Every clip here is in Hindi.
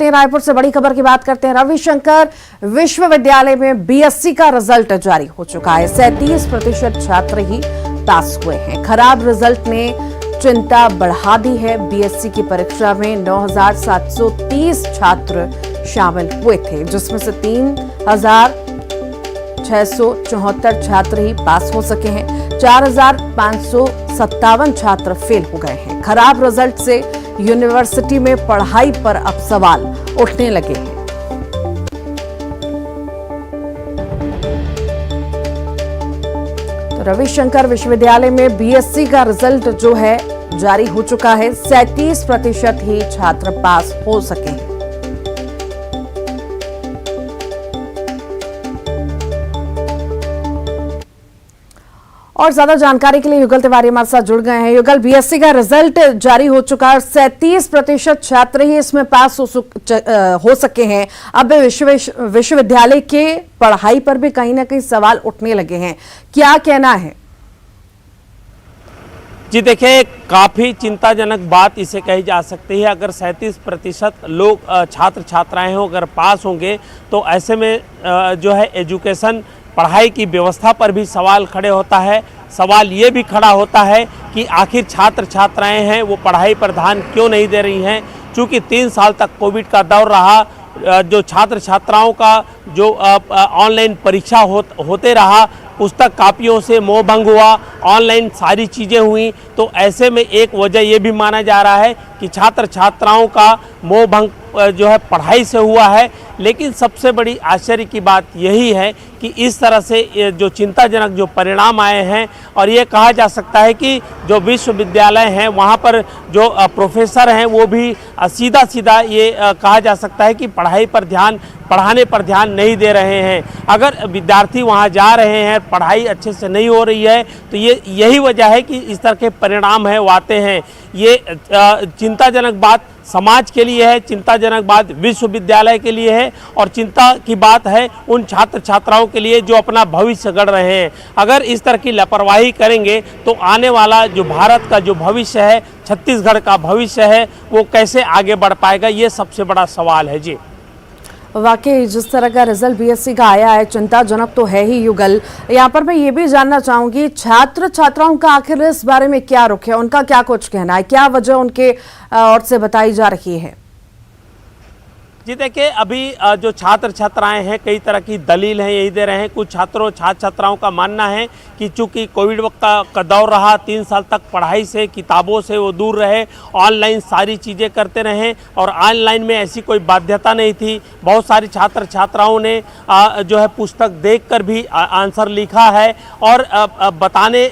रायपुर से बड़ी खबर की बात करते हैं। रविशंकर विश्वविद्यालय में बीएससी का रिजल्ट जारी हो चुका है। 37% छात्र ही पास हुए हैं। खराब रिजल्ट ने चिंता बढ़ा दी है। बीएससी की परीक्षा में 9,730 छात्र शामिल हुए थे, जिसमें से 3,674 छात्र ही पास हो सके हैं। 4,557 छात्र फेल हो गए हैं। खराब रिजल्ट से यूनिवर्सिटी में पढ़ाई पर अब सवाल उठने लगे हैं। तो रविशंकर विश्वविद्यालय में बीएससी का रिजल्ट जो है जारी हो चुका है। 37% ही छात्र पास हो सके हैं। और ज्यादा जानकारी के लिए युगल तिवारी हमारे साथ जुड़ गए हैं। युगल, बीएससी का रिजल्ट जारी हो चुका है। 37% छात्र ही इसमें पास हो सके हैं। अब विश्वविद्यालय के पढ़ाई पर भी कहीं ना कहीं सवाल उठने लगे हैं। क्या कहना है? जी देखिए, काफ़ी चिंताजनक बात इसे कही जा सकती है। अगर 37% लोग छात्र छात्राएं हो अगर पास होंगे तो ऐसे में जो है एजुकेशन पढ़ाई की व्यवस्था पर भी सवाल खड़े होता है। सवाल ये भी खड़ा होता है कि आखिर छात्र छात्राएं हैं वो पढ़ाई पर ध्यान क्यों नहीं दे रही हैं। चूँकि 3 साल तक कोविड का दौर रहा, जो छात्र छात्राओं का जो ऑनलाइन परीक्षा होते रहा, पुस्तक कापियों से मोह भंग हुआ, ऑनलाइन सारी चीज़ें हुई, तो ऐसे में एक वजह ये भी माना जा रहा है कि छात्र छात्राओं का मोह भंग जो है पढ़ाई से हुआ है। लेकिन सबसे बड़ी आश्चर्य की बात यही है कि इस तरह से जो चिंताजनक जो परिणाम आए हैं, और ये कहा जा सकता है कि जो विश्वविद्यालय हैं वहाँ पर जो प्रोफेसर हैं वो भी सीधा सीधा ये कहा जा सकता है कि पढ़ाने पर ध्यान नहीं दे रहे हैं। अगर विद्यार्थी वहाँ जा रहे हैं, पढ़ाई अच्छे से नहीं हो रही है, तो यही वजह है कि इस तरह के परिणाम है वो आते हैं। ये चिंताजनक बात समाज के लिए है, चिंताजनक बात विश्वविद्यालय के लिए है, और चिंता की बात है उन छात्र छात्राओं के लिए जो अपना भविष्य गढ़ रहे हैं। अगर इस तरह की लापरवाही करेंगे तो आने वाला जो भारत का जो भविष्य है, छत्तीसगढ़ का भविष्य है, वो कैसे आगे बढ़ पाएगा, ये सबसे बड़ा सवाल है। जी वाकई जिस तरह का रिजल्ट बीएससी का आया है, चिंताजनक तो है ही। युगल, यहाँ पर मैं ये भी जानना चाहूंगी, छात्र छात्राओं का आखिर इस बारे में क्या रुख है, उनका क्या कुछ कहना है, क्या वजह उनके ओर से बताई जा रही है? जी देखिए, अभी जो छात्र छात्राएं हैं कई तरह की दलील हैं यही दे रहे हैं। कुछ छात्र छात्राओं का मानना है कि चूंकि कोविड का दौर रहा, 3 साल तक पढ़ाई से, किताबों से वो दूर रहे, ऑनलाइन सारी चीज़ें करते रहे, और ऑनलाइन में ऐसी कोई बाध्यता नहीं थी। बहुत सारी छात्र छात्राओं ने जो है पुस्तक देखकर भी आंसर लिखा है, और बताने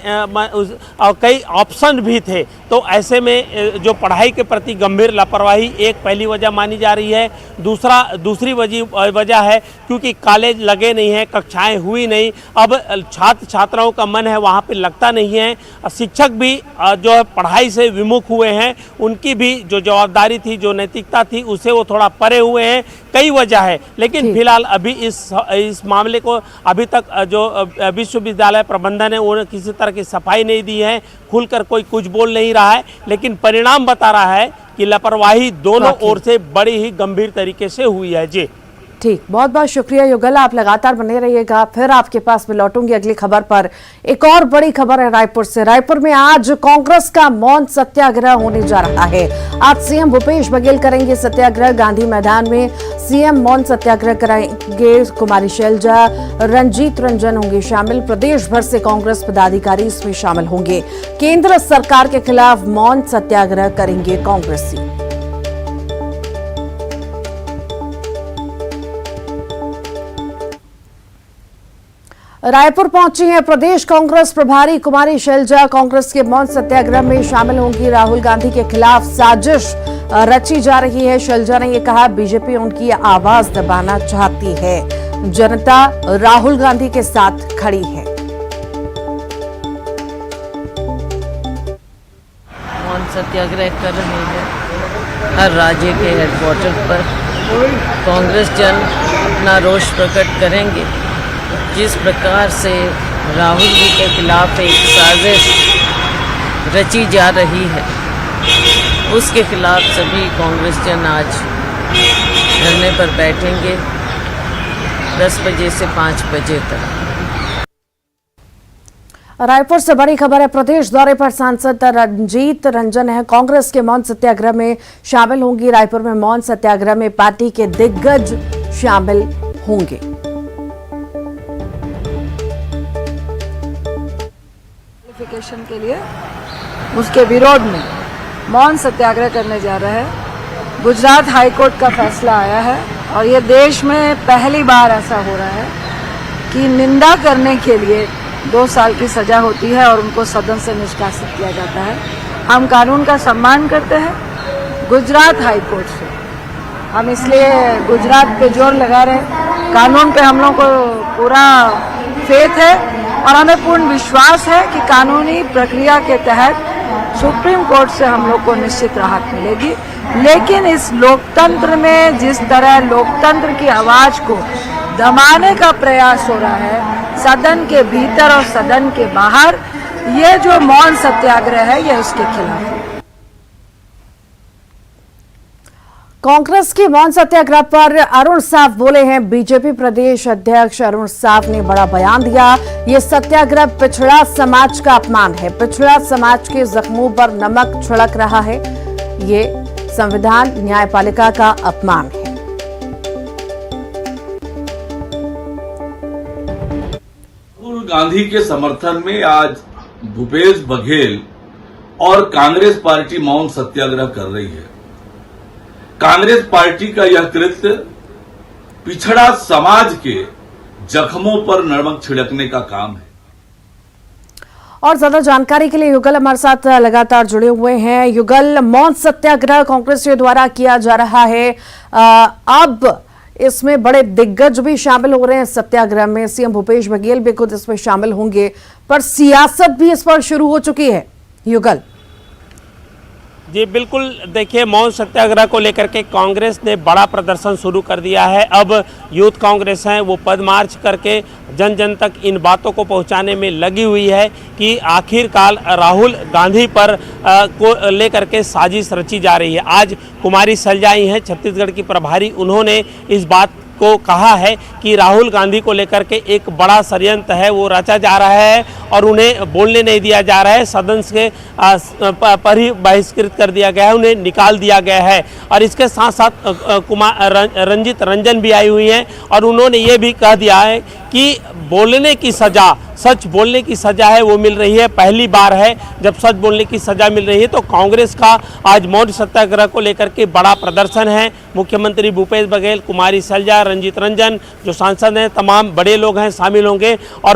कई ऑप्शन भी थे। तो ऐसे में जो पढ़ाई के प्रति गंभीर लापरवाही एक पहली वजह मानी जा रही है। दूसरी वजह है क्योंकि कॉलेज लगे नहीं हैं, कक्षाएं हुई नहीं, अब छात्र छात्राओं का मन है वहाँ पे लगता नहीं है। शिक्षक भी जो है पढ़ाई से विमुख हुए हैं, उनकी भी जो जवाबदारी थी, जो नैतिकता थी, उसे वो थोड़ा परे हुए हैं। कई वजह है, लेकिन फिलहाल अभी इस मामले को अभी तक जो विश्वविद्यालय प्रबंधन है उन्होंने किसी तरह की सफाई नहीं दी है, खुलकर कोई कुछ बोल नहीं रहा है। लेकिन परिणाम बता रहा है कि लापरवाही दोनों ओर से बड़ी ही गंभीर तरीके से हुई है। जी ठीक, बहुत बहुत शुक्रिया युगल, आप लगातार बने रहिएगा। फिर आपके पास मैं लौटूंगी अगली खबर पर। एक और बड़ी खबर है रायपुर से। रायपुर में आज कांग्रेस का मौन सत्याग्रह होने जा रहा है। आज सीएम भूपेश बघेल करेंगे सत्याग्रह। गांधी मैदान में सीएम मौन सत्याग्रह कराएंगे। कुमारी शैलजा, रंजीत रंजन होंगे शामिल। प्रदेश भर से कांग्रेस पदाधिकारी इसमें शामिल होंगे। केंद्र सरकार के खिलाफ मौन सत्याग्रह करेंगे कांग्रेसी। रायपुर पहुंची हैं प्रदेश कांग्रेस प्रभारी कुमारी शैलजा। कांग्रेस के मौन सत्याग्रह में शामिल होंगी। राहुल गांधी के खिलाफ साजिश रची जा रही है। शैलजा ने यह कहा, बीजेपी उनकी आवाज दबाना चाहती है। जनता राहुल गांधी के साथ खड़ी है। मौन सत्याग्रह कर रहे हैं हर राज्य के हेडक्वार्टर पर। कांग्रेस जन अपना रोष प्रकट करेंगे। जिस प्रकार से राहुल जी के खिलाफ एक साजिश रची जा रही है, उसके खिलाफ सभी कांग्रेस जन आज धरने पर बैठेंगे 10 बजे से 5 बजे तक। रायपुर से बड़ी खबर है। प्रदेश दौरे पर सांसद रंजीत रंजन है कांग्रेस के मौन सत्याग्रह में शामिल होंगी। रायपुर में मौन सत्याग्रह में पार्टी के दिग्गज शामिल होंगे। क्वालिफिकेशन के लिए उसके विरोध में मौन सत्याग्रह करने जा रहे हैं। गुजरात हाईकोर्ट का फैसला आया है और ये देश में पहली बार ऐसा हो रहा है कि निंदा करने के लिए 2 साल की सजा होती है और उनको सदन से निष्कासित किया जाता है। हम कानून का सम्मान करते हैं। गुजरात हाईकोर्ट से हम इसलिए गुजरात पे जोर लगा रहे हैं। कानून पे हम लोग को पूरा फेथ है और हमें पूर्ण विश्वास है कि कानूनी प्रक्रिया के तहत सुप्रीम कोर्ट से हम लोग को निश्चित राहत मिलेगी। लेकिन इस लोकतंत्र में जिस तरह लोकतंत्र की आवाज को दबाने का प्रयास हो रहा है सदन के भीतर और सदन के बाहर, ये जो मौन सत्याग्रह है ये उसके खिलाफ है। कांग्रेस की मौन सत्याग्रह पर अरुण साफ बोले हैं। बीजेपी प्रदेश अध्यक्ष अरुण साफ ने बड़ा बयान दिया। ये सत्याग्रह पिछड़ा समाज का अपमान है। पिछड़ा समाज के जख्मों पर नमक छिड़क रहा है। ये संविधान न्यायपालिका का अपमान है। राहुल गांधी के समर्थन में आज भूपेश बघेल और कांग्रेस पार्टी मौन सत्याग्रह कर रही है। कांग्रेस पार्टी का यह कृत्य पिछड़ा समाज के जख्मों पर नमक छिड़कने का काम है। और ज्यादा जानकारी के लिए युगल हमारे साथ लगातार जुड़े हुए हैं। युगल, मौन सत्याग्रह कांग्रेस के द्वारा किया जा रहा है। अब इसमें बड़े दिग्गज भी शामिल हो रहे हैं सत्याग्रह में। सीएम भूपेश बघेल भी खुद इसमें शामिल होंगे, पर सियासत भी इस पर शुरू हो चुकी है। युगल जी बिल्कुल, देखिए मौन सत्याग्रह को लेकर के कांग्रेस ने बड़ा प्रदर्शन शुरू कर दिया है। अब यूथ कांग्रेस है वो पद मार्च करके जन जन तक इन बातों को पहुंचाने में लगी हुई है कि आखिरकार राहुल गांधी पर को लेकर के साजिश रची जा रही है। आज कुमारी सलजाई हैं छत्तीसगढ़ की प्रभारी, उन्होंने इस बात को कहा है कि राहुल गांधी को लेकर के एक बड़ा षड्यंत्र है वो रचा जा रहा है और उन्हें बोलने नहीं दिया जा रहा है। सदन से पर ही बहिष्कृत कर दिया गया है, उन्हें निकाल दिया गया है। और इसके साथ साथ रंजीत रंजन भी आई हुई हैं और उन्होंने ये भी कह दिया है कि बोलने की सज़ा, सच बोलने की सज़ा है वो मिल रही है। पहली बार है जब सच बोलने की सज़ा मिल रही है। तो कांग्रेस का आज मौन सत्याग्रह को लेकर के बड़ा प्रदर्शन है। मुख्यमंत्री भूपेश बघेल, कुमारी सलजा, रंजीत रंजन जो सांसद हैं, तमाम बड़े लोग हैं शामिल होंगे और